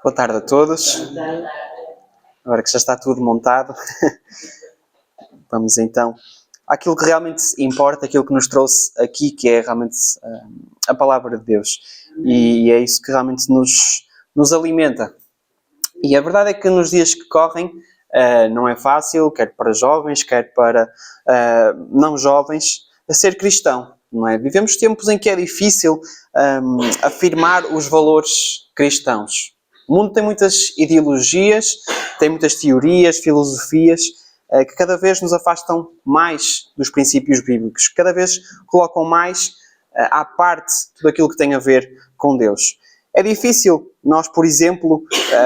Boa tarde a todos. Agora que já está tudo montado, vamos então àquilo que realmente importa, aquilo que nos trouxe aqui, que é realmente a palavra de Deus. E é isso que realmente nos alimenta. E a verdade é que nos dias que correm não é fácil, quer para jovens, quer para não jovens, a ser cristão. Não é? Vivemos tempos em que é difícil afirmar os valores cristãos. O mundo tem muitas ideologias, tem muitas teorias, filosofias, que cada vez nos afastam mais dos princípios bíblicos, que cada vez colocam mais à parte tudo aquilo que tem a ver com Deus. É difícil nós, por exemplo,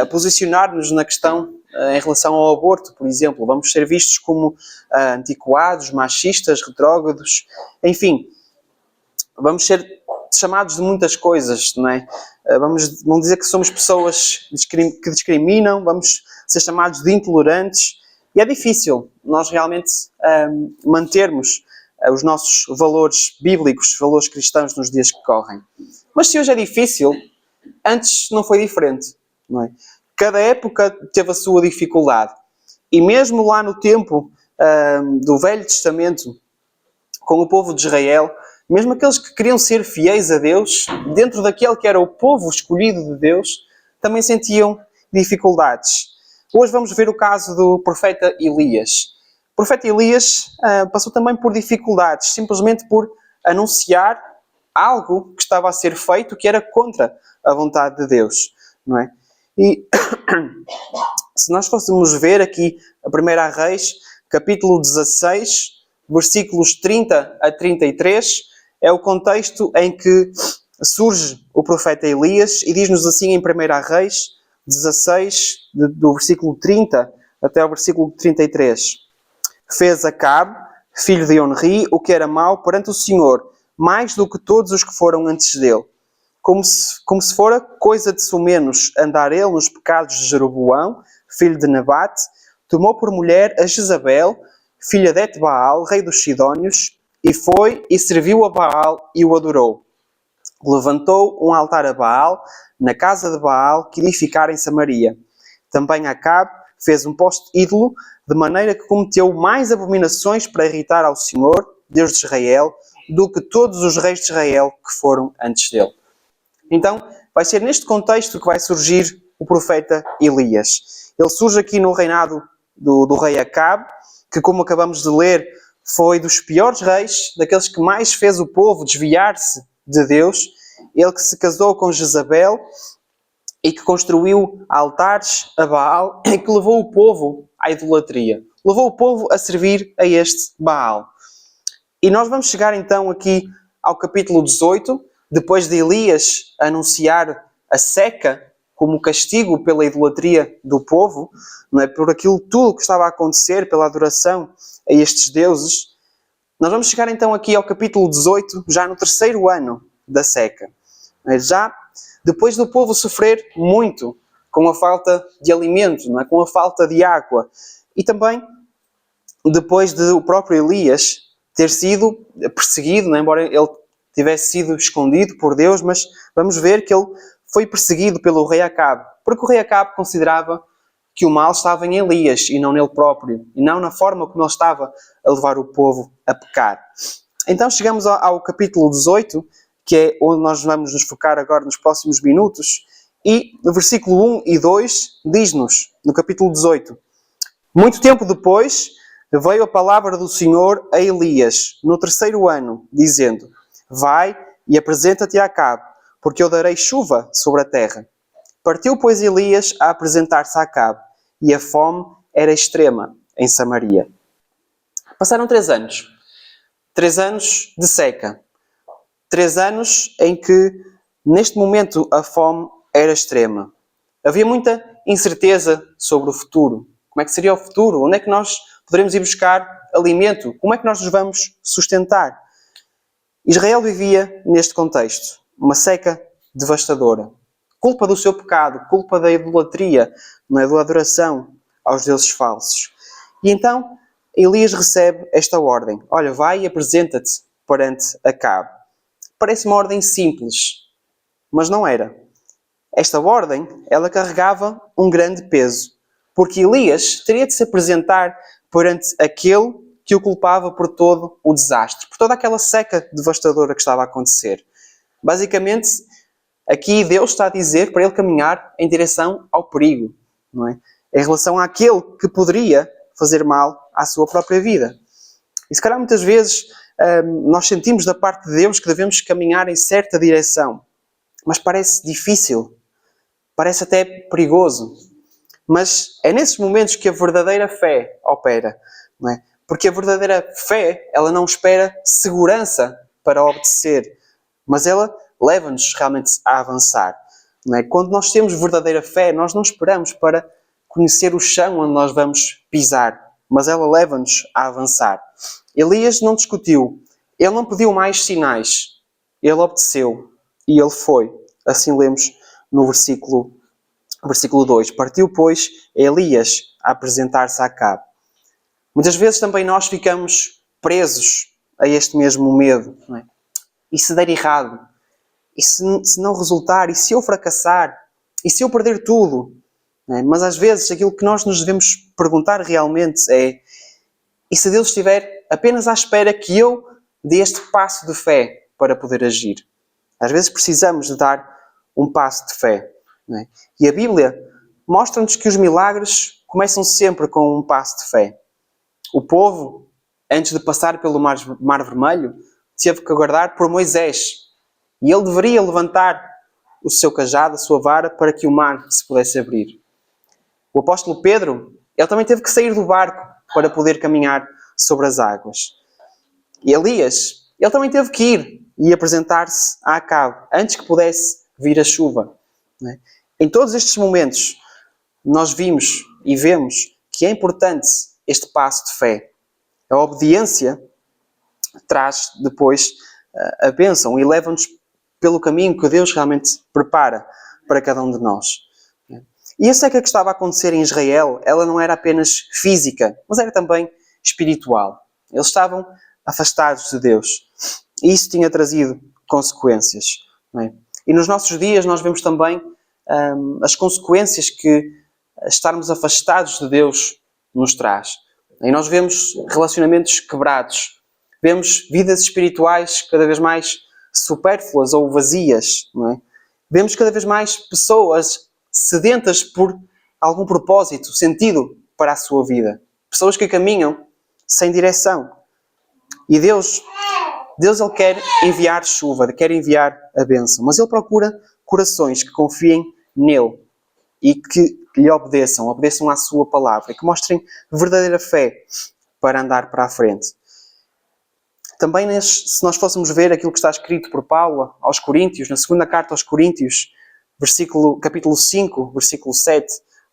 posicionar-nos na questão em relação ao aborto, por exemplo. Vamos ser vistos como antiquados, machistas, retrógrados, enfim. Vamos ser chamados de muitas coisas, não é? Vamos dizer que somos pessoas que discriminam, vamos ser chamados de intolerantes. E é difícil nós realmente mantermos os nossos valores bíblicos, valores cristãos nos dias que correm. Mas se hoje é difícil, antes não foi diferente, não é? Cada época teve a sua dificuldade. E mesmo lá no tempo do Velho Testamento, com o povo de Israel, mesmo aqueles que queriam ser fiéis a Deus, dentro daquele que era o povo escolhido de Deus, também sentiam dificuldades. Hoje vamos ver o caso do profeta Elias. O profeta Elias passou também por dificuldades, simplesmente por anunciar algo que estava a ser feito que era contra a vontade de Deus, não é? E se nós fôssemos ver aqui a 1 Reis, capítulo 16, versículos 30 a 33, é o contexto em que surge o profeta Elias e diz-nos assim em 1 Reis 16, do versículo 30 até o versículo 33. Fez Acabe, filho de Onri, o que era mau perante o Senhor, mais do que todos os que foram antes dele. Como se fora coisa de somenos andar ele nos pecados de Jeroboão, filho de Nebate, tomou por mulher a Jezabel, filha de Etbaal, rei dos Sidónios, e foi e serviu a Baal e o adorou. Levantou um altar a Baal na casa de Baal que edificara em Samaria. Também Acabe fez um poste ídolo, de maneira que cometeu mais abominações para irritar ao Senhor, Deus de Israel, do que todos os reis de Israel que foram antes dele. Então, vai ser neste contexto que vai surgir o profeta Elias. Ele surge aqui no reinado do rei Acabe, que, como acabamos de ler, foi dos piores reis, daqueles que mais fez o povo desviar-se de Deus. Ele que se casou com Jezabel e que construiu altares a Baal e que levou o povo à idolatria. Levou o povo a servir a este Baal. E nós vamos chegar então aqui ao capítulo 18, depois de Elias anunciar a seca como castigo pela idolatria do povo, não é? Por aquilo tudo que estava a acontecer, pela adoração a estes deuses. Nós vamos chegar então aqui ao capítulo 18, já no terceiro ano da seca. Já depois do povo sofrer muito com a falta de alimento, não é? Com a falta de água. E também depois de o próprio Elias ter sido perseguido, não é? Embora ele tivesse sido escondido por Deus, mas vamos ver que ele foi perseguido pelo rei Acabe, porque o rei Acabe considerava que o mal estava em Elias e não nele próprio, e não na forma como ele estava a levar o povo a pecar. Então chegamos ao capítulo 18, que é onde nós vamos nos focar agora nos próximos minutos, e no versículo 1 e 2 diz-nos, no capítulo 18, muito tempo depois veio a palavra do Senhor a Elias, no terceiro ano, dizendo: vai e apresenta-te a Acabe, porque eu darei chuva sobre a terra. Partiu, pois, Elias a apresentar-se a Acabe, e a fome era extrema em Samaria. Passaram 3 anos. 3 anos de seca. 3 anos em que, neste momento, a fome era extrema. Havia muita incerteza sobre o futuro. Como é que seria o futuro? Onde é que nós poderemos ir buscar alimento? Como é que nós nos vamos sustentar? Israel vivia neste contexto. Uma seca devastadora. Culpa do seu pecado, culpa da idolatria, não é? Da adoração aos deuses falsos. E então Elias recebe esta ordem. Olha, vai e apresenta-te perante Acabe. Parece uma ordem simples, mas não era. Esta ordem, ela carregava um grande peso, porque Elias teria de se apresentar perante aquele que o culpava por todo o desastre, por toda aquela seca devastadora que estava a acontecer. Basicamente, aqui Deus está a dizer para ele caminhar em direção ao perigo, não é? Em relação àquele que poderia fazer mal à sua própria vida. E se calhar muitas vezes nós sentimos da parte de Deus que devemos caminhar em certa direção, mas parece difícil, parece até perigoso. Mas é nesses momentos que a verdadeira fé opera, não é? Porque a verdadeira fé, ela não espera segurança para obedecer, mas ela leva-nos realmente a avançar, não é? Quando nós temos verdadeira fé, nós não esperamos para conhecer o chão onde nós vamos pisar, mas ela leva-nos a avançar. Elias não discutiu, ele não pediu mais sinais, ele obedeceu e ele foi. Assim lemos no versículo 2. Partiu, pois, Elias a apresentar-se a Acabe. Muitas vezes também nós ficamos presos a este mesmo medo, não é? E se der errado? E se não resultar? E se eu fracassar? E se eu perder tudo? Não é? Mas às vezes aquilo que nós nos devemos perguntar realmente é: e se Deus estiver apenas à espera que eu dê este passo de fé para poder agir? Às vezes precisamos de dar um passo de fé. Não é? E a Bíblia mostra-nos que os milagres começam sempre com um passo de fé. O povo, antes de passar pelo Mar Vermelho, teve que aguardar por Moisés. E ele deveria levantar o seu cajado, a sua vara, para que o mar se pudesse abrir. O apóstolo Pedro, ele também teve que sair do barco para poder caminhar sobre as águas. E Elias, ele também teve que ir e apresentar-se a Acabe, antes que pudesse vir a chuva. Não é? Em todos estes momentos, nós vimos e vemos que é importante este passo de fé. A obediência traz depois a bênção e leva-nos pelo caminho que Deus realmente prepara para cada um de nós. E a seca que estava a acontecer em Israel, ela não era apenas física, mas era também espiritual. Eles estavam afastados de Deus. E isso tinha trazido consequências. Não é? E nos nossos dias nós vemos também as consequências que estarmos afastados de Deus nos traz. E nós vemos relacionamentos quebrados. Vemos vidas espirituais cada vez mais supérfluas ou vazias. Não é? Vemos cada vez mais pessoas sedentas por algum propósito, sentido para a sua vida. Pessoas que caminham sem direção. E Deus ele quer enviar chuva, quer enviar a bênção, mas Ele procura corações que confiem nele e que lhe obedeçam à sua palavra e que mostrem verdadeira fé para andar para a frente. Também, se nós fôssemos ver aquilo que está escrito por Paulo aos Coríntios, na segunda carta aos Coríntios, capítulo 5, versículo 7,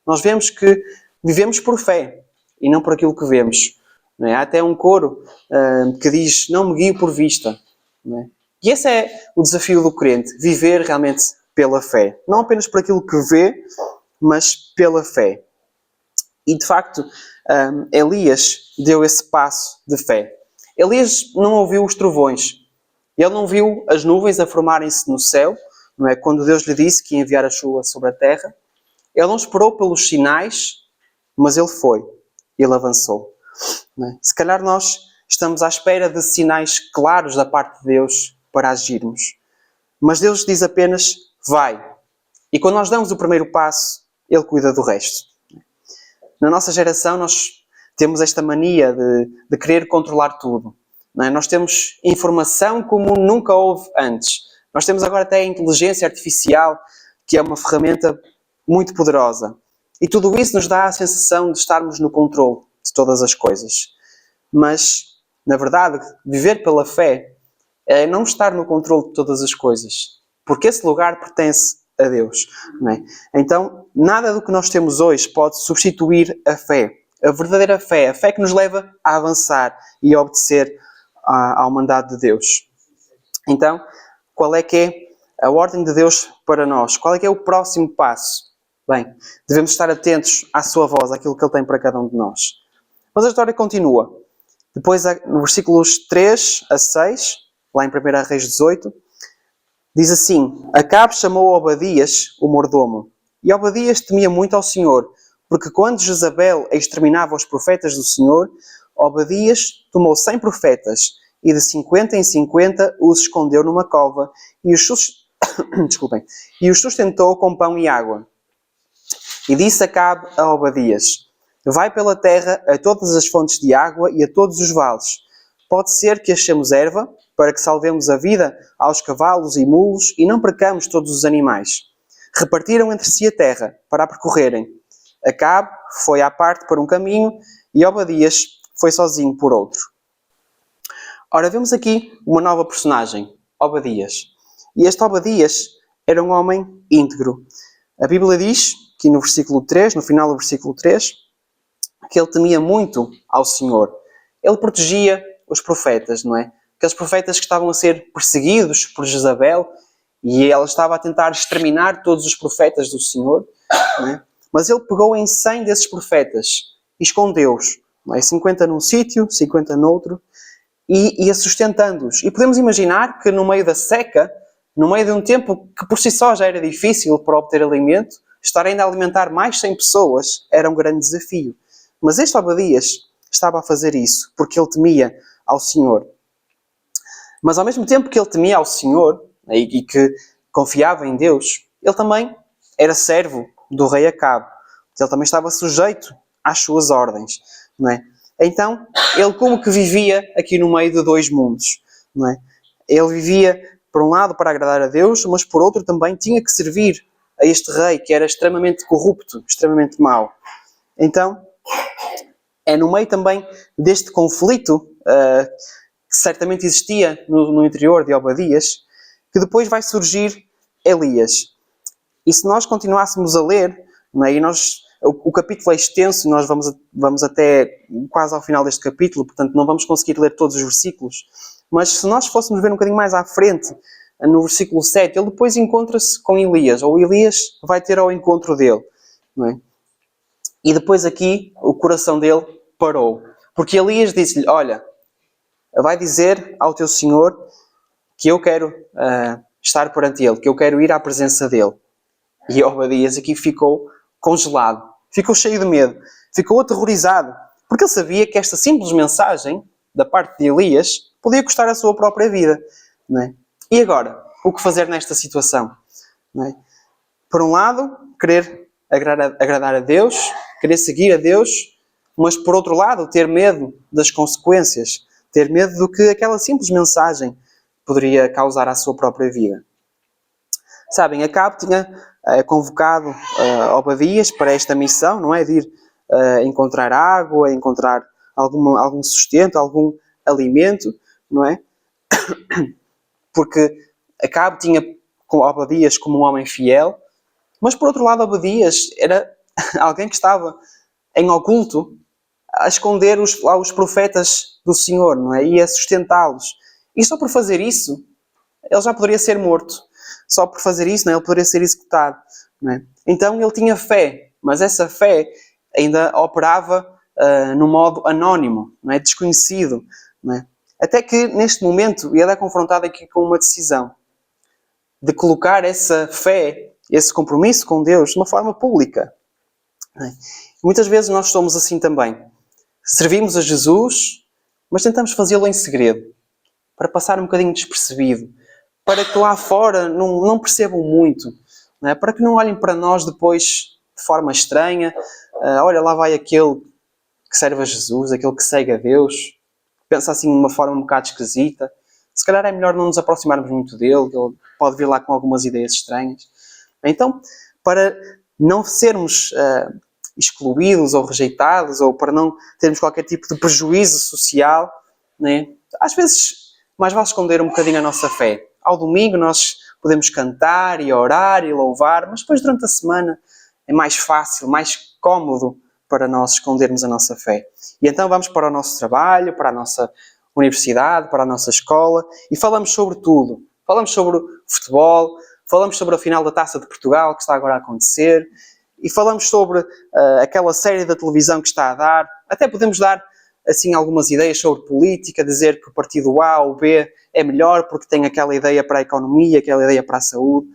nós vemos que vivemos por fé e não por aquilo que vemos. Não é? Há até um coro que diz: não me guio por vista. Não é? E esse é o desafio do crente, viver realmente pela fé. Não apenas por aquilo que vê, mas pela fé. E de facto, Elias deu esse passo de fé. Elias não ouviu os trovões. Ele não viu as nuvens a formarem-se no céu, não é? Quando Deus lhe disse que ia enviar a chuva sobre a terra. Ele não esperou pelos sinais, mas ele foi. Ele avançou. Não é? Se calhar nós estamos à espera de sinais claros da parte de Deus para agirmos. Mas Deus diz apenas: vai. E quando nós damos o primeiro passo, Ele cuida do resto. Na nossa geração nós temos esta mania de querer controlar tudo. Não é? Nós temos informação como nunca houve antes. Nós temos agora até a inteligência artificial, que é uma ferramenta muito poderosa. E tudo isso nos dá a sensação de estarmos no controle de todas as coisas. Mas, na verdade, viver pela fé é não estar no controle de todas as coisas. Porque esse lugar pertence a Deus. Não é? Então, nada do que nós temos hoje pode substituir a fé. A verdadeira fé, a fé que nos leva a avançar e a obedecer ao mandado de Deus. Então, qual é que é a ordem de Deus para nós? Qual é que é o próximo passo? Bem, devemos estar atentos à sua voz, àquilo que Ele tem para cada um de nós. Mas a história continua. Depois, no versículos 3 a 6, lá em 1 Reis 18, Diz assim: Acabe chamou Obadias, o mordomo, e Obadias temia muito ao Senhor, porque quando Jezabel exterminava os profetas do Senhor, Obadias tomou 100 profetas e de 50 em 50 os escondeu numa cova e Desculpem, e os sustentou com pão e água. E disse Acabe a Obadias: Vai pela terra a todas as fontes de água e a todos os vales. Pode ser que achemos erva, para que salvemos a vida aos cavalos e mulos e não percamos todos os animais. Repartiram entre si a terra, para a percorrerem. Acabe foi à parte por um caminho e Obadias foi sozinho por outro. Ora, vemos aqui uma nova personagem, Obadias. E este Obadias era um homem íntegro. A Bíblia diz, aqui no versículo 3, no final do versículo 3, que ele temia muito ao Senhor. Ele protegia os profetas, não é? Aqueles profetas que estavam a ser perseguidos por Jezabel e ela estava a tentar exterminar todos os profetas do Senhor, não é? Mas ele pegou em 100 desses profetas e escondeu-os, não é? 50 num sítio, 50 noutro, e ia sustentando-os. E podemos imaginar que no meio da seca, no meio de um tempo que por si só já era difícil para obter alimento, estar ainda a alimentar mais 100 pessoas era um grande desafio. Mas este Obadias estava a fazer isso porque ele temia ao Senhor. Mas ao mesmo tempo que ele temia ao Senhor e que confiava em Deus, ele também era servo do rei Acabe. Ele também estava sujeito às suas ordens, não é? Então, ele como que vivia aqui no meio de dois mundos, não é? Ele vivia, por um lado, para agradar a Deus, mas por outro também tinha que servir a este rei que era extremamente corrupto, extremamente mau. Então, é no meio também deste conflito que certamente existia no interior de Obadias, que depois vai surgir Elias. E se nós continuássemos a ler, não é? E o capítulo é extenso, nós vamos até quase ao final deste capítulo, portanto não vamos conseguir ler todos os versículos, mas se nós fôssemos ver um bocadinho mais à frente, no versículo 7, ele depois encontra-se com Elias, ou Elias vai ter ao encontro dele, não é? E depois aqui o coração dele parou, porque Elias disse-lhe: olha, vai dizer ao teu Senhor que eu quero estar perante ele, que eu quero ir à presença dele. E Obadias aqui ficou congelado, ficou cheio de medo, ficou aterrorizado, porque ele sabia que esta simples mensagem da parte de Elias podia custar a sua própria vida, não é? E agora, o que fazer nesta situação? Não é? Por um lado, querer agradar a Deus, querer seguir a Deus, mas por outro lado, ter medo das consequências, ter medo do que aquela simples mensagem poderia causar à sua própria vida. Sabem, Acabe tinha convocado Obadias para esta missão, não é? De ir encontrar água, encontrar algum sustento, algum alimento, não é? Porque Acabe tinha Obadias como um homem fiel, mas por outro lado Obadias era alguém que estava em oculto a esconder os profetas do Senhor, não é? E a sustentá-los. E só por fazer isso, ele já poderia ser morto. Só por fazer isso, não é? Ele poderia ser executado, não é? Então ele tinha fé, mas essa fé ainda operava no modo anónimo, não é? Desconhecido, não é? Até que neste momento ele é confrontado aqui com uma decisão de colocar essa fé, esse compromisso com Deus de uma forma pública. Não é? Muitas vezes nós somos assim também. Servimos a Jesus, mas tentamos fazê-lo em segredo, para passar um bocadinho despercebido, para que lá fora não percebam muito, não é? Para que não olhem para nós depois de forma estranha. Olha, lá vai aquele que serve a Jesus, aquele que segue a Deus, pensa assim de uma forma um bocado esquisita. Se calhar é melhor não nos aproximarmos muito dele, que ele pode vir lá com algumas ideias estranhas. Então, para não sermos excluídos ou rejeitados, ou para não termos qualquer tipo de prejuízo social, né? Às vezes mais vale esconder um bocadinho a nossa fé. Ao domingo nós podemos cantar e orar e louvar, mas depois durante a semana é mais fácil, mais cómodo para nós escondermos a nossa fé. E então vamos para o nosso trabalho, para a nossa universidade, para a nossa escola e falamos sobre tudo. Falamos sobre o futebol, falamos sobre a final da Taça de Portugal que está agora a acontecer e falamos sobre aquela série da televisão que está a dar. Até podemos dar assim algumas ideias sobre política, dizer que o partido A ou B é melhor porque tem aquela ideia para a economia, aquela ideia para a saúde.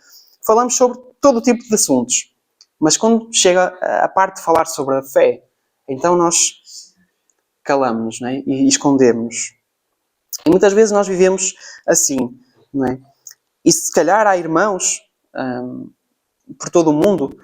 Falamos sobre todo o tipo de assuntos. Mas quando chega a parte de falar sobre a fé, então nós calamos-nos, não é? E escondemos-nos. E muitas vezes nós vivemos assim, não é? E se calhar há irmãos por todo o mundo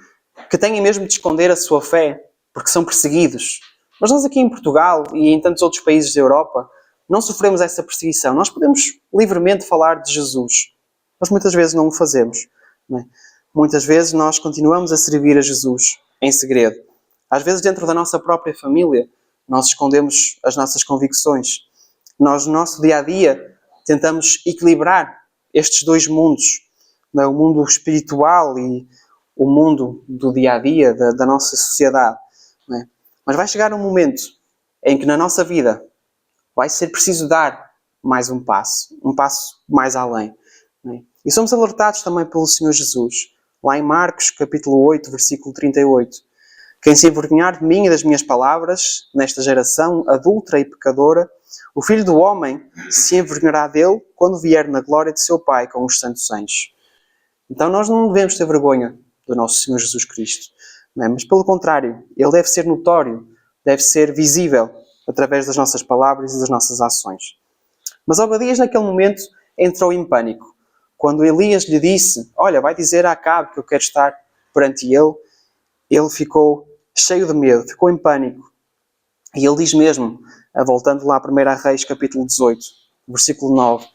que têm mesmo de esconder a sua fé porque são perseguidos. Mas nós aqui em Portugal e em tantos outros países da Europa não sofremos essa perseguição. Nós podemos livremente falar de Jesus. Mas muitas vezes não o fazemos. Não é? Muitas vezes nós continuamos a servir a Jesus em segredo. Às vezes dentro da nossa própria família nós escondemos as nossas convicções. Nós no nosso dia-a-dia tentamos equilibrar estes dois mundos. Não é? O mundo espiritual e o mundo do dia-a-dia da nossa sociedade. Não é? Mas vai chegar um momento em que na nossa vida vai ser preciso dar mais um passo mais além. Não é? E somos alertados também pelo Senhor Jesus, lá em Marcos, capítulo 8, versículo 38. Quem se envergonhar de mim e das minhas palavras, nesta geração adúltera e pecadora, o Filho do Homem se envergonhará dele quando vier na glória de seu Pai com os santos anjos. Então nós não devemos ter vergonha do nosso Senhor Jesus Cristo. Não é? Mas pelo contrário, Ele deve ser notório, deve ser visível através das nossas palavras e das nossas ações. Mas Obadias naquele momento entrou em pânico. Quando Elias lhe disse, olha, vai dizer a Acabe que eu quero estar perante ele ficou cheio de medo, ficou em pânico. E ele diz mesmo, voltando lá a 1 Reis, capítulo 18, versículo 9,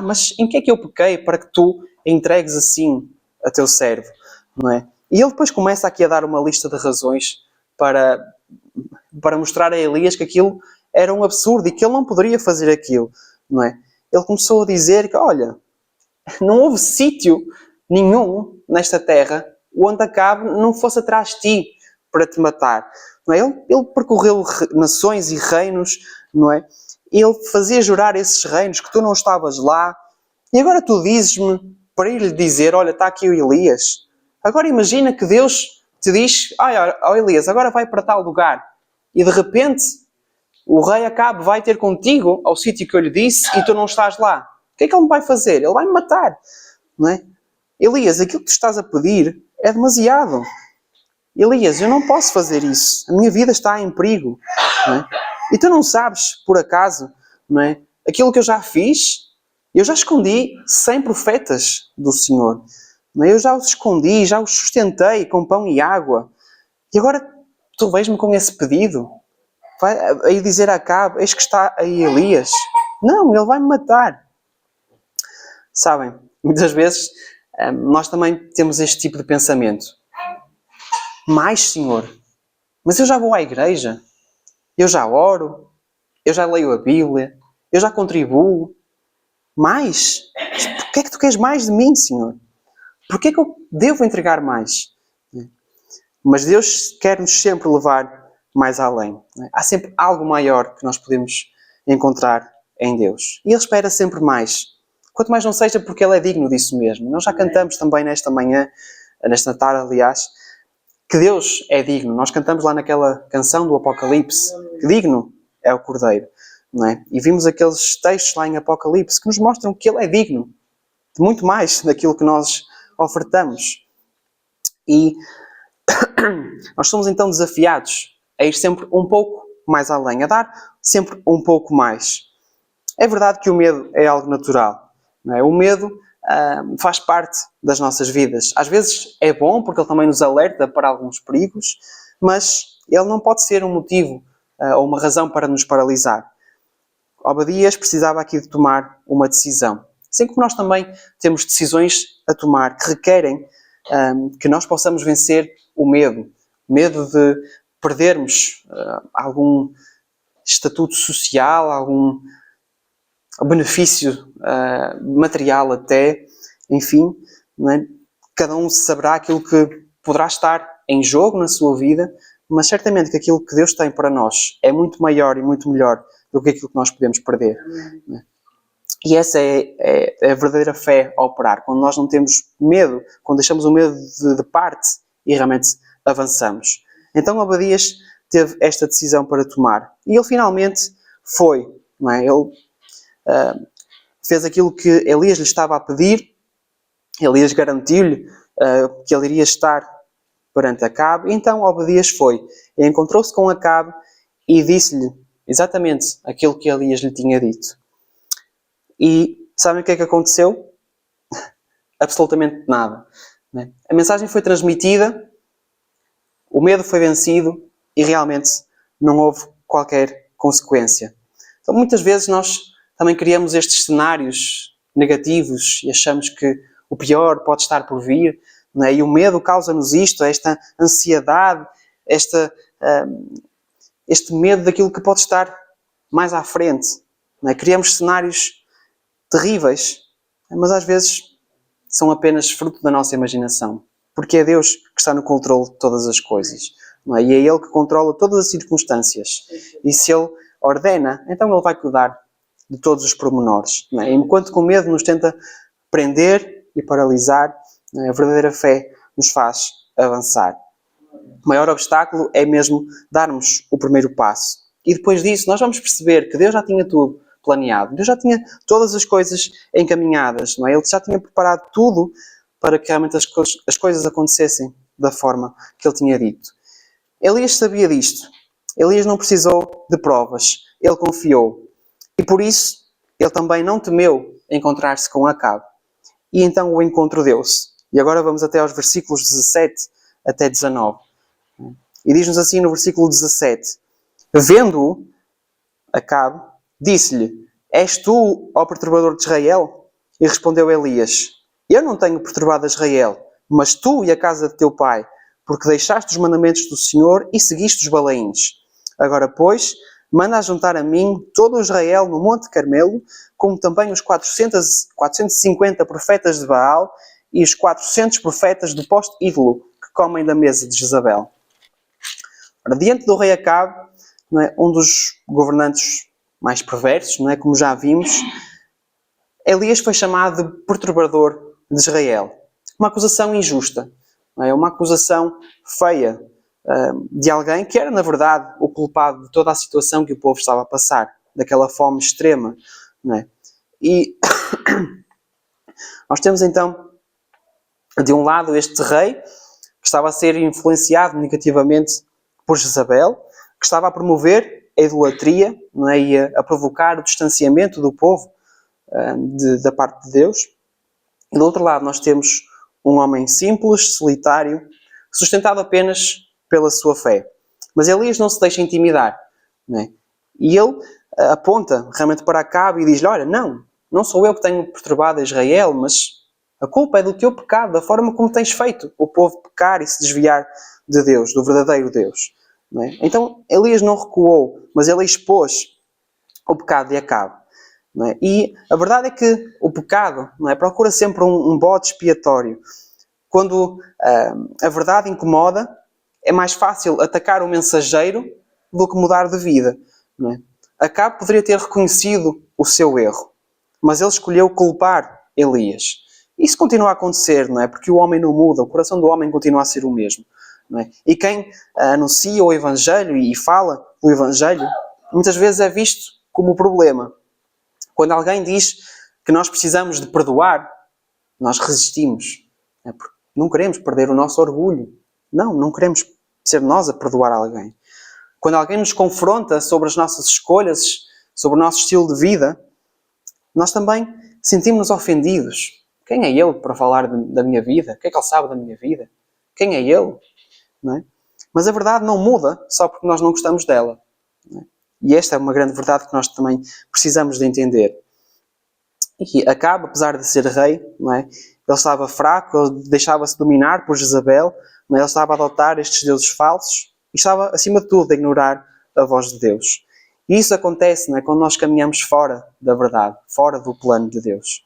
mas em que é que eu pequei para que tu entregues assim a teu servo? Não é? E ele depois começa aqui a dar uma lista de razões para mostrar a Elias que aquilo era um absurdo e que ele não poderia fazer aquilo. Não é? Ele começou a dizer que, olha, não houve sítio nenhum nesta terra onde Acabe não fosse atrás de ti para te matar. Não é? Ele percorreu nações e reinos, não é? Ele fazia jurar esses reinos que tu não estavas lá. E agora tu dizes-me para ir lhe dizer, olha, está aqui o Elias. Agora imagina que Deus te diz, Elias, agora vai para tal lugar. E de repente o rei Acabe vai ter contigo ao sítio que eu lhe disse e tu não estás lá. O que é que ele me vai fazer? Ele vai me matar. Não é? Elias, aquilo que tu estás a pedir é demasiado. Elias, eu não posso fazer isso. A minha vida está em perigo. Não é? E tu não sabes, por acaso, não é? Aquilo que eu já fiz, eu já escondi 100 profetas do Senhor. Não é? Eu já os escondi, já os sustentei com pão e água. E agora tu vens-me com esse pedido? Vai aí dizer a Acabe, eis que está aí Elias. Não, ele vai me matar. Sabem, muitas vezes nós também temos este tipo de pensamento. Mais, Senhor, mas eu já vou à igreja, eu já oro, eu já leio a Bíblia, eu já contribuo. Mais? Porquê é que tu queres mais de mim, Senhor? Porquê é que eu devo entregar mais? Mas Deus quer-nos sempre levar mais além. Há sempre algo maior que nós podemos encontrar em Deus. E Ele espera sempre mais. Quanto mais não seja porque Ele é digno disso mesmo. Nós já cantamos também nesta manhã, nesta tarde, aliás, que Deus é digno. Nós cantamos lá naquela canção do Apocalipse, que digno é o Cordeiro. Não é? E vimos aqueles textos lá em Apocalipse que nos mostram que Ele é digno de muito mais daquilo que nós ofertamos. E nós somos então desafiados a ir sempre um pouco mais além, a dar sempre um pouco mais. É verdade que o medo é algo natural. Não é? O medo faz parte das nossas vidas. Às vezes é bom porque ele também nos alerta para alguns perigos, mas ele não pode ser um motivo ou uma razão para nos paralisar. Obadias precisava aqui de tomar uma decisão. Assim como nós também temos decisões a tomar que requerem que nós possamos vencer o medo. Medo de perdermos algum estatuto social, algum benefício material até, enfim, não é? Cada um saberá aquilo que poderá estar em jogo na sua vida, mas certamente que aquilo que Deus tem para nós é muito maior e muito melhor do que aquilo que nós podemos perder. Não é? E essa é a verdadeira fé a operar, quando nós não temos medo, quando deixamos o medo de parte e realmente avançamos. Então Obadias teve esta decisão para tomar. E ele finalmente foi, não é? Ele fez aquilo que Elias lhe estava a pedir. Elias garantiu-lhe que ele iria estar perante Acabe. Então Obadias foi e encontrou-se com Acabe e disse-lhe exatamente aquilo que Elias lhe tinha dito. E sabem o que é que aconteceu? Absolutamente nada. Não é? A mensagem foi transmitida, o medo foi vencido e realmente não houve qualquer consequência. Então muitas vezes nós também criamos estes cenários negativos e achamos que o pior pode estar por vir, não é? E o medo causa-nos isto, esta ansiedade, este medo daquilo que pode estar mais à frente. Não é? Criamos cenários terríveis, mas às vezes são apenas fruto da nossa imaginação. Porque é Deus que está no controle de todas as coisas. Não é? E é Ele que controla todas as circunstâncias. E se Ele ordena, então Ele vai cuidar de todos os pormenores. Não é? Enquanto que o medo nos tenta prender e paralisar, não é? A verdadeira fé nos faz avançar. O maior obstáculo é mesmo darmos o primeiro passo. E depois disso nós vamos perceber que Deus já tinha tudo planeado. Deus já tinha todas as coisas encaminhadas. Não é? Ele já tinha preparado tudo para que realmente as coisas acontecessem da forma que Ele tinha dito. Elias sabia disto. Elias não precisou de provas. Ele confiou. E por isso, ele também não temeu encontrar-se com Acabe. E então o encontro deu-se. E agora vamos até aos versículos 17 até 19. E diz-nos assim no versículo 17. Vendo-o, Acabe, disse-lhe: És tu, ó perturbador de Israel? E respondeu Elias: Eu não tenho perturbado Israel, mas tu e a casa de teu pai, porque deixaste os mandamentos do Senhor e seguiste os Balaíns. Agora, pois, manda juntar a mim todo o Israel no Monte Carmelo, como também os 450 profetas de Baal e os 400 profetas do poste ídolo que comem da mesa de Jezabel. Ora, diante do rei Acabe, não é, um dos governantes mais perversos, não é, como já vimos, Elias foi chamado de perturbador de Israel. Uma acusação injusta, não é, uma acusação feia de alguém que era, na verdade, o culpado de toda a situação que o povo estava a passar, daquela fome extrema. Não é? E nós temos então, de um lado, este rei que estava a ser influenciado negativamente por Jezabel, que estava a promover a idolatria, não é? E a provocar o distanciamento do povo da parte de Deus. E do outro lado nós temos um homem simples, solitário, sustentado apenas pela sua fé. Mas Elias não se deixa intimidar. Não é? E ele aponta realmente para Acabe e diz-lhe: olha, não sou eu que tenho perturbado Israel, mas a culpa é do teu pecado, da forma como tens feito o povo pecar e se desviar de Deus, do verdadeiro Deus. Não é? Então Elias não recuou, mas ele expôs o pecado de Acabe. Não é? E a verdade é que o pecado, não é, procura sempre um bode expiatório. Quando a verdade incomoda, é mais fácil atacar o mensageiro do que mudar de vida. Não é? Acabe poderia ter reconhecido o seu erro, mas ele escolheu culpar Elias. Isso continua a acontecer, não é? Porque o homem não muda, o coração do homem continua a ser o mesmo. Não é? E quem anuncia o Evangelho e fala do Evangelho, muitas vezes é visto como problema. Quando alguém diz que nós precisamos de perdoar, nós resistimos. Não queremos perder o nosso orgulho. Não queremos ser nós a perdoar alguém. Quando alguém nos confronta sobre as nossas escolhas, sobre o nosso estilo de vida, nós também sentimos-nos ofendidos. Quem é ele para falar da minha vida? O que é que ele sabe da minha vida? Quem é ele? Não é? Mas a verdade não muda só porque nós não gostamos dela. Não é? E esta é uma grande verdade que nós também precisamos de entender. E Acabe, apesar de ser rei, não é? Ele estava fraco, ele deixava-se dominar por Jezabel, não é? Ele estava a adotar estes deuses falsos e estava, acima de tudo, a ignorar a voz de Deus. E isso acontece, não é? Quando nós caminhamos fora da verdade, fora do plano de Deus.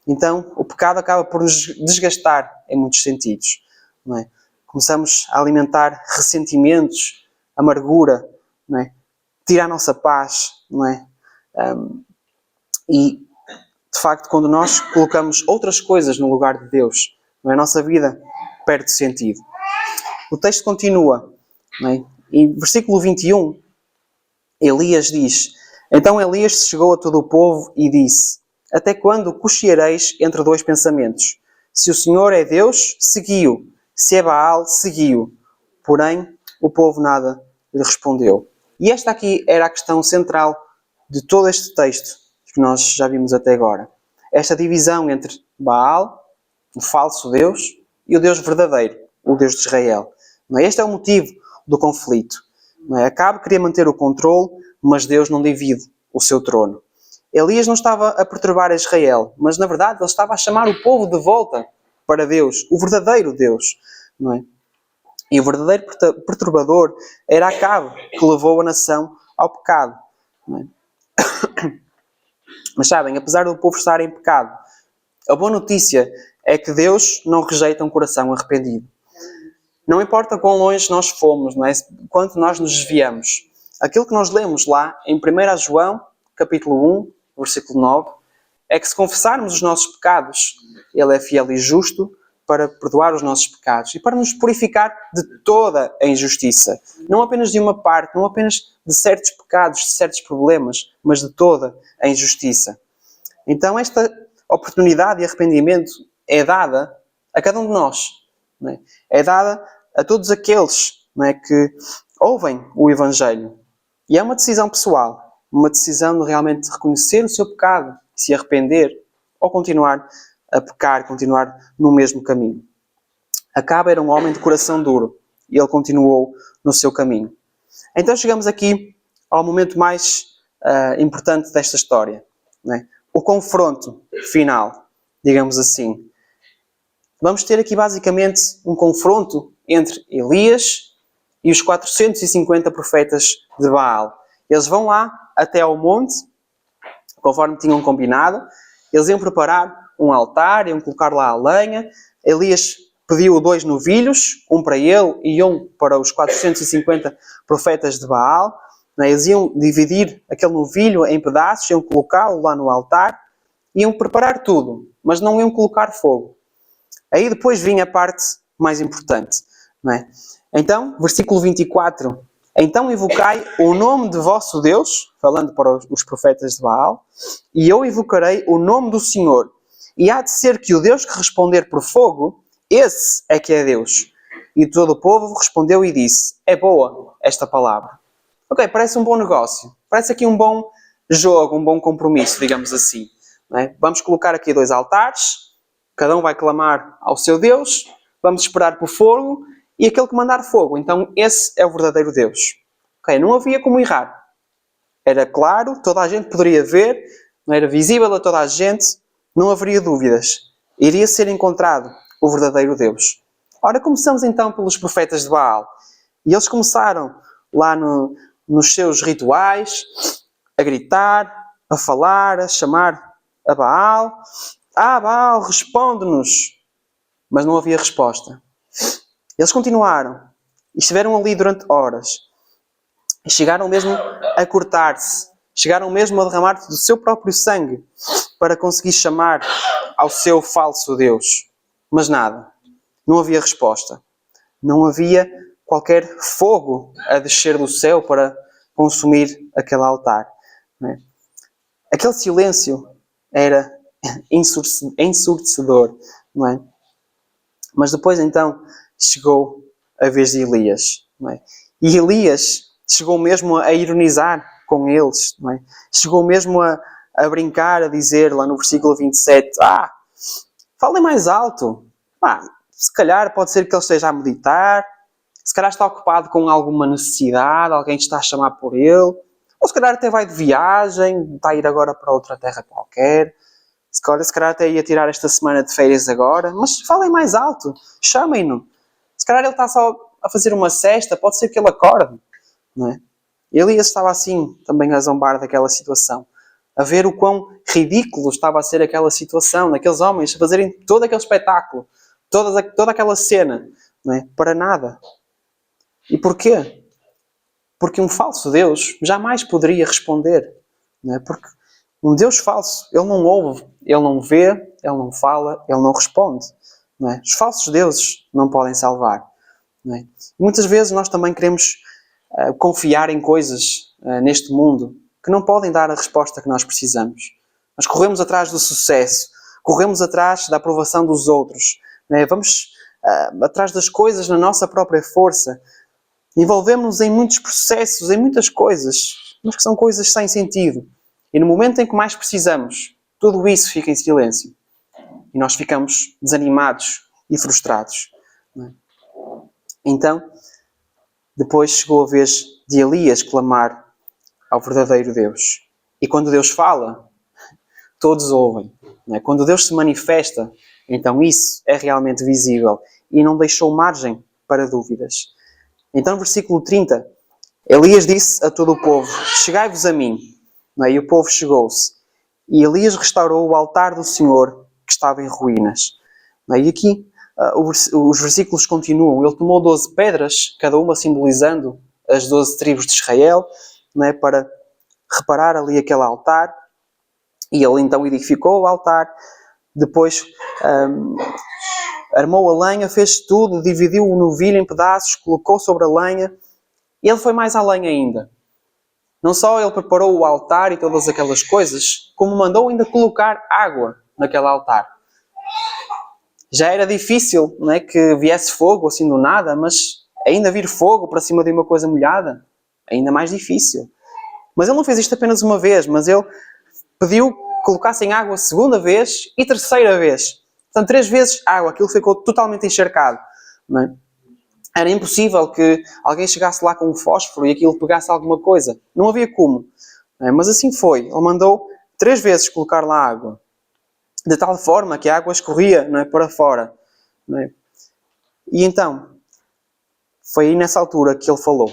Então, o pecado acaba por nos desgastar em muitos sentidos. Não é? Começamos a alimentar ressentimentos, amargura, não é? Tira a nossa paz, não é? E, de facto, quando nós colocamos outras coisas no lugar de Deus, não é? A nossa vida perde sentido. O texto continua, não é? Em versículo 21, Elias diz: Então Elias chegou a todo o povo e disse: Até quando cocheareis entre dois pensamentos? Se o Senhor é Deus, segui-o. Se é Baal, segui-o. Porém, o povo nada lhe respondeu. E esta aqui era a questão central de todo este texto que nós já vimos até agora. Esta divisão entre Baal, o falso Deus, e o Deus verdadeiro, o Deus de Israel. Este é o motivo do conflito. Acabe queria manter o controle, mas Deus não divide o seu trono. Elias não estava a perturbar Israel, mas na verdade ele estava a chamar o povo de volta para Deus, o verdadeiro Deus. Não é? E o verdadeiro perturbador era Acabe, que levou a nação ao pecado. Não é? Mas sabem, apesar do povo estar em pecado, a boa notícia é que Deus não rejeita um coração arrependido. Não importa quão longe nós fomos, não é? Quanto nós nos desviamos. Aquilo que nós lemos lá em 1 João, capítulo 1, versículo 9, é que se confessarmos os nossos pecados, Ele é fiel e justo para perdoar os nossos pecados e para nos purificar de toda a injustiça. Não apenas de uma parte, não apenas de certos pecados, de certos problemas, mas de toda a injustiça. Então esta oportunidade de arrependimento é dada a cada um de nós. Não é? É dada a todos aqueles, não é, que ouvem o Evangelho. E é uma decisão pessoal, uma decisão de realmente reconhecer o seu pecado, se arrepender ou continuar a pecar, continuar no mesmo caminho. Acabe era um homem de coração duro e ele continuou no seu caminho. Então chegamos aqui ao momento mais importante desta história. Não é? O confronto final, digamos assim. Vamos ter aqui basicamente um confronto entre Elias e os 450 profetas de Baal. Eles vão lá até ao monte, conforme tinham combinado. Eles iam preparar um altar, iam colocar lá a lenha. Elias pediu 2 novilhos, um para ele e um para os 450 profetas de Baal. Eles iam dividir aquele novilho em pedaços, iam colocá-lo lá no altar, iam preparar tudo, mas não iam colocar fogo. Aí depois vinha a parte mais importante. Não é? Então, versículo 24. Então invocai o nome de vosso Deus, falando para os profetas de Baal, e eu invocarei o nome do Senhor. E há de ser que o Deus que responder por fogo, esse é que é Deus. E todo o povo respondeu e disse: É boa esta palavra. Ok, parece um bom negócio. Parece aqui um bom jogo, um bom compromisso, digamos assim. Não é? Vamos colocar aqui 2 altares, cada um vai clamar ao seu Deus, vamos esperar por fogo, e aquele que mandar fogo, então esse é o verdadeiro Deus. Ok, não havia como errar. Era claro, toda a gente poderia ver, não era visível a toda a gente, não haveria dúvidas. Iria ser encontrado o verdadeiro Deus. Ora, começamos então pelos profetas de Baal. E eles começaram lá nos seus rituais, a gritar, a falar, a chamar a Baal. Baal, responde-nos! Mas não havia resposta. Eles continuaram e estiveram ali durante horas. E chegaram mesmo a cortar-se. Chegaram mesmo a derramar do seu próprio sangue para conseguir chamar ao seu falso Deus. Mas nada. Não havia resposta. Não havia qualquer fogo a descer do céu para consumir aquele altar. Não é? Aquele silêncio era ensurdecedor, não é? Mas depois então chegou a vez de Elias, não é? E Elias chegou mesmo a ironizar com eles, não é? Chegou mesmo a brincar, a dizer lá no versículo 27, falem mais alto, se calhar pode ser que ele esteja a meditar, se calhar está ocupado com alguma necessidade, alguém está a chamar por ele, ou se calhar até vai de viagem, está a ir agora para outra terra qualquer, se calhar até ia tirar esta semana de férias agora, mas falem mais alto, chamem-no. Se calhar ele está só a fazer uma cesta, pode ser que ele acorde, não é? Elias estava assim, também a zombar daquela situação, a ver o quão ridículo estava a ser aquela situação, daqueles homens a fazerem todo aquele espetáculo, toda aquela cena, não é? Para nada. E porquê? Porque um falso Deus jamais poderia responder, não é? Porque um Deus falso, ele não ouve, ele não vê, ele não fala, ele não responde. Não é? Os falsos deuses não podem salvar. Não é? Muitas vezes nós também queremos confiar em coisas neste mundo que não podem dar a resposta que nós precisamos. Nós corremos atrás do sucesso, corremos atrás da aprovação dos outros, né? Vamos atrás das coisas na nossa própria força. Envolvemos-nos em muitos processos, em muitas coisas, mas que são coisas sem sentido. E no momento em que mais precisamos, tudo isso fica em silêncio. E nós ficamos desanimados e frustrados. Então, depois chegou a vez de Elias clamar ao verdadeiro Deus. E quando Deus fala, todos ouvem. Quando Deus se manifesta, então isso é realmente visível e não deixou margem para dúvidas. Então, no versículo 30, Elias disse a todo o povo: chegai-vos a mim. E o povo chegou-se. E Elias restaurou o altar do Senhor, que estava em ruínas. E aqui os versículos continuam. Ele tomou 12 pedras, cada uma simbolizando as 12 tribos de Israel, para reparar ali aquele altar. E ele então edificou o altar. Depois armou a lenha, fez tudo, dividiu o novilho em pedaços, colocou sobre a lenha. E ele foi mais além ainda. Não só ele preparou o altar e todas aquelas coisas, como mandou ainda colocar água naquele altar. Já era difícil, não é, que viesse fogo assim do nada, mas ainda vir fogo para cima de uma coisa molhada, ainda mais difícil. Mas ele não fez isto apenas uma vez, mas ele pediu que colocassem água segunda vez e terceira vez. Portanto, 3 vezes água, aquilo ficou totalmente encharcado. Não é? Era impossível que alguém chegasse lá com um fósforo e aquilo pegasse alguma coisa. Não havia como. Não é? Mas assim foi. Ele mandou 3 vezes colocar lá água. De tal forma que a água escorria, não é, para fora. Não é? E então, foi aí nessa altura que ele falou.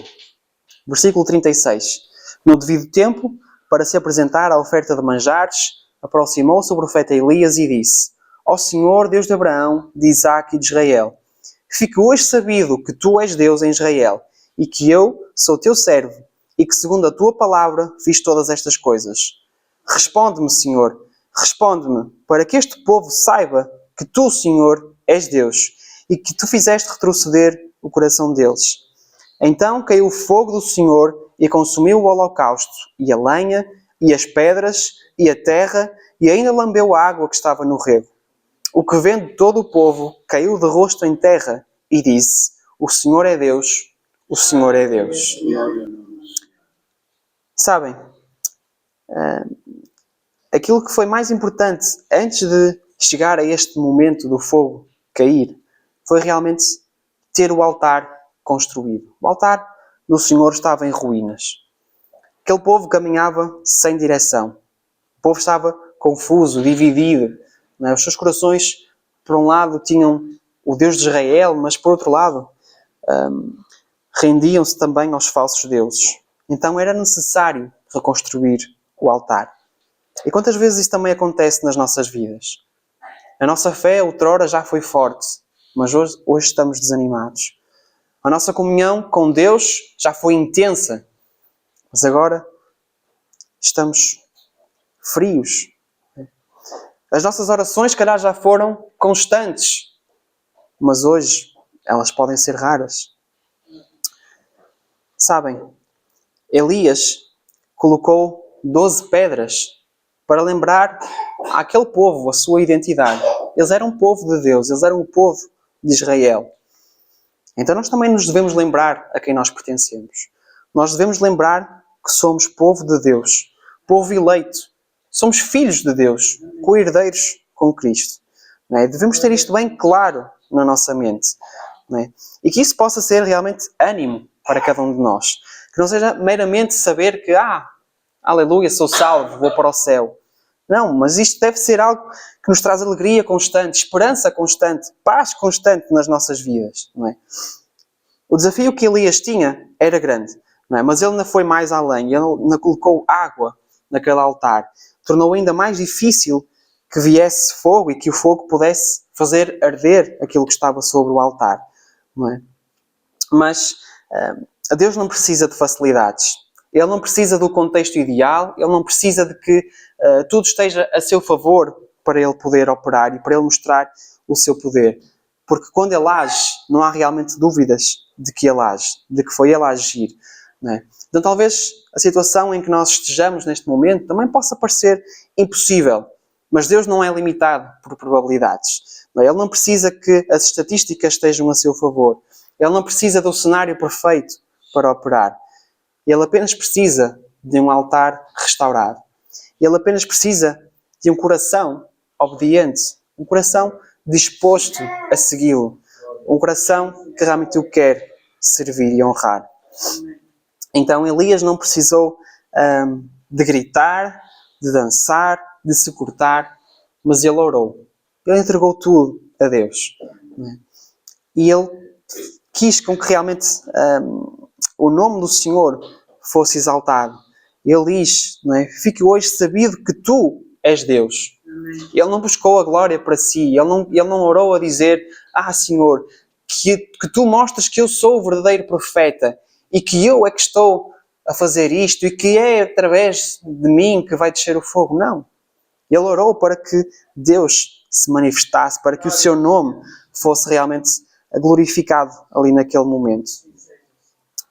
Versículo 36. No devido tempo, para se apresentar à oferta de manjares, aproximou-se o profeta Elias e disse: Ó Senhor, Deus de Abraão, de Isaque e de Israel, fique hoje sabido que tu és Deus em Israel, e que eu sou teu servo, e que segundo a tua palavra fiz todas estas coisas. Responde-me, Senhor, responde-me, para que este povo saiba que tu, Senhor, és Deus, e que tu fizeste retroceder o coração deles. Então caiu o fogo do Senhor e consumiu o holocausto, e a lenha, e as pedras, e a terra, e ainda lambeu a água que estava no rego. O que vendo todo o povo caiu de rosto em terra e disse: O Senhor é Deus, o Senhor é Deus. Sabem, aquilo que foi mais importante antes de chegar a este momento do fogo cair, foi realmente ter o altar construído. O altar do Senhor estava em ruínas. Aquele povo caminhava sem direção. O povo estava confuso, dividido. Os seus corações, por um lado, tinham o Deus de Israel, mas por outro lado, rendiam-se também aos falsos deuses. Então era necessário reconstruir o altar. E quantas vezes isso também acontece nas nossas vidas? A nossa fé, outrora, já foi forte, mas hoje estamos desanimados. A nossa comunhão com Deus já foi intensa, mas agora estamos frios. As nossas orações, calhar, já foram constantes, mas hoje elas podem ser raras. Sabem, Elias colocou 12 pedras para lembrar àquele povo a sua identidade. Eles eram um povo de Deus, eles eram o povo de Israel. Então nós também nos devemos lembrar a quem nós pertencemos. Nós devemos lembrar que somos povo de Deus, povo eleito. Somos filhos de Deus, co-herdeiros com Cristo. Não é? Devemos ter isto bem claro na nossa mente. Não é? E que isso possa ser realmente ânimo para cada um de nós. Que não seja meramente saber que, aleluia, sou salvo, vou para o céu. Não, mas isto deve ser algo que nos traz alegria constante, esperança constante, paz constante nas nossas vidas. Não é? O desafio que Elias tinha era grande, não é? Mas ele ainda foi mais além. Ele ainda colocou água naquele altar. Tornou ainda mais difícil que viesse fogo e que o fogo pudesse fazer arder aquilo que estava sobre o altar. Não é? Mas Deus não precisa de facilidades. Ele não precisa do contexto ideal. Ele não precisa de que tudo esteja a seu favor para ele poder operar e para ele mostrar o seu poder. Porque quando ele age, não há realmente dúvidas de que ele age, de que foi ele a agir. não é? Então talvez a situação em que nós estejamos neste momento também possa parecer impossível, mas Deus não é limitado por probabilidades. Não é? Ele não precisa que as estatísticas estejam a seu favor. Ele não precisa do cenário perfeito para operar. Ele apenas precisa de um altar restaurado. Ele apenas precisa de um coração obediente, um coração disposto a segui-lo, um coração que realmente o quer servir e honrar. Então Elias não precisou de gritar, de dançar, de se cortar, mas ele orou. Ele entregou tudo a Deus. E ele quis com que realmente o nome do Senhor fosse exaltado. Ele diz, não é? Fique hoje sabido que tu és Deus. Ele não buscou a glória para si. Ele não orou a dizer, Senhor, que tu mostras que eu sou o verdadeiro profeta e que eu é que estou a fazer isto e que é através de mim que vai descer o fogo. Não. Ele orou para que Deus se manifestasse, para que o seu nome fosse realmente glorificado ali naquele momento.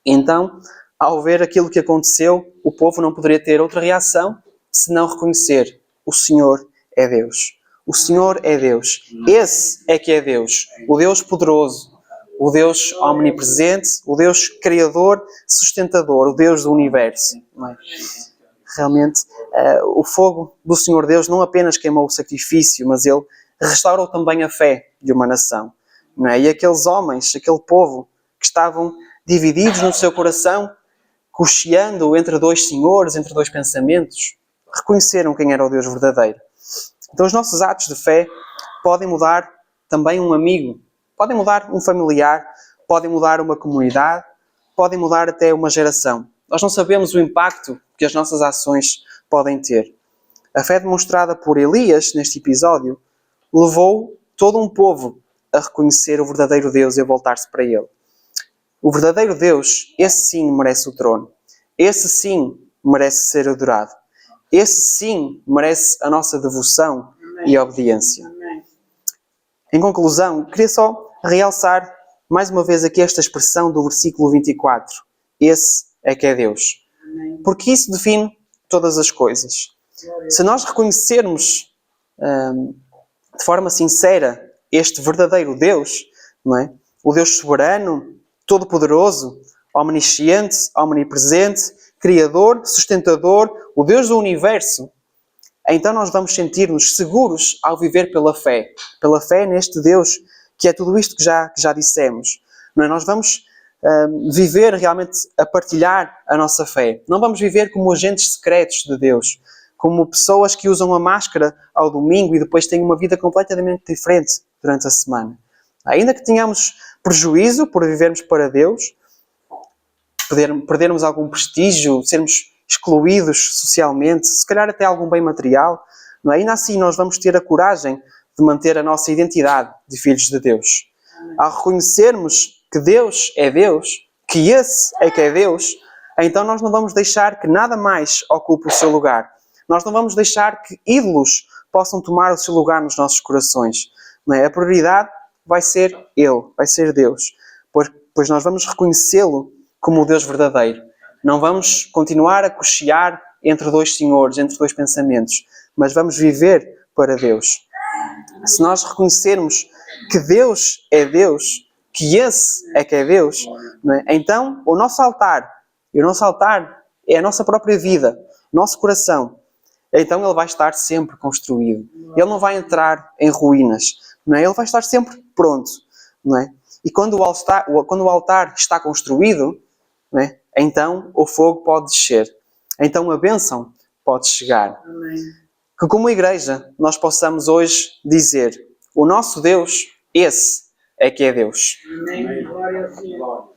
Então, ao ver aquilo que aconteceu, o povo não poderia ter outra reação senão reconhecer: o Senhor é Deus. O Senhor é Deus. Esse é que é Deus. O Deus poderoso. O Deus omnipresente. O Deus criador, sustentador. O Deus do universo. Não é? Realmente, o fogo do Senhor Deus não apenas queimou o sacrifício, mas ele restaurou também a fé de uma nação. Não é? E aqueles homens, aquele povo que estavam divididos no seu coração, cocheando entre dois senhores, entre dois pensamentos, reconheceram quem era o Deus verdadeiro. Então os nossos atos de fé podem mudar também um amigo, podem mudar um familiar, podem mudar uma comunidade, podem mudar até uma geração. Nós não sabemos o impacto que as nossas ações podem ter. A fé demonstrada por Elias neste episódio levou todo um povo a reconhecer o verdadeiro Deus e a voltar-se para ele. O verdadeiro Deus, esse sim merece o trono. Esse sim merece ser adorado. Esse sim merece a nossa devoção e obediência. Em conclusão, queria só realçar mais uma vez aqui esta expressão do versículo 24. Esse é que é Deus. Porque isso define todas as coisas. Se nós reconhecermos de forma sincera este verdadeiro Deus, não é? O Deus soberano, todo-poderoso, omnisciente, omnipresente, criador, sustentador, o Deus do universo, então nós vamos sentir-nos seguros ao viver pela fé neste Deus, que é tudo isto que já dissemos. Não é? Nós vamos viver realmente a partilhar a nossa fé. Não vamos viver como agentes secretos de Deus, como pessoas que usam a máscara ao domingo e depois têm uma vida completamente diferente durante a semana. Ainda que tenhamos prejuízo por vivermos para Deus, perdermos algum prestígio, sermos excluídos socialmente, se calhar até algum bem material, não é? Ainda assim nós vamos ter a coragem de manter a nossa identidade de filhos de Deus. Ao reconhecermos que Deus é Deus, que esse é que é Deus, então nós não vamos deixar que nada mais ocupe o seu lugar. Nós não vamos deixar que ídolos possam tomar o seu lugar nos nossos corações. Não é? A prioridade vai ser Ele, vai ser Deus. Pois nós vamos reconhecê-lo como o Deus verdadeiro. Não vamos continuar a cochear entre dois senhores, entre dois pensamentos, mas vamos viver para Deus. Se nós reconhecermos que Deus é Deus, que esse é que é Deus, não é? Então o nosso altar é a nossa própria vida, nosso coração. Então ele vai estar sempre construído. Ele não vai entrar em ruínas. Não é? Ele vai estar sempre pronto. Não é? E quando o altar está construído, não é? Então o fogo pode descer. Então a bênção pode chegar. Amém. Que como igreja nós possamos hoje dizer: o nosso Deus, esse é que é Deus. Amém. Glória ao Senhor.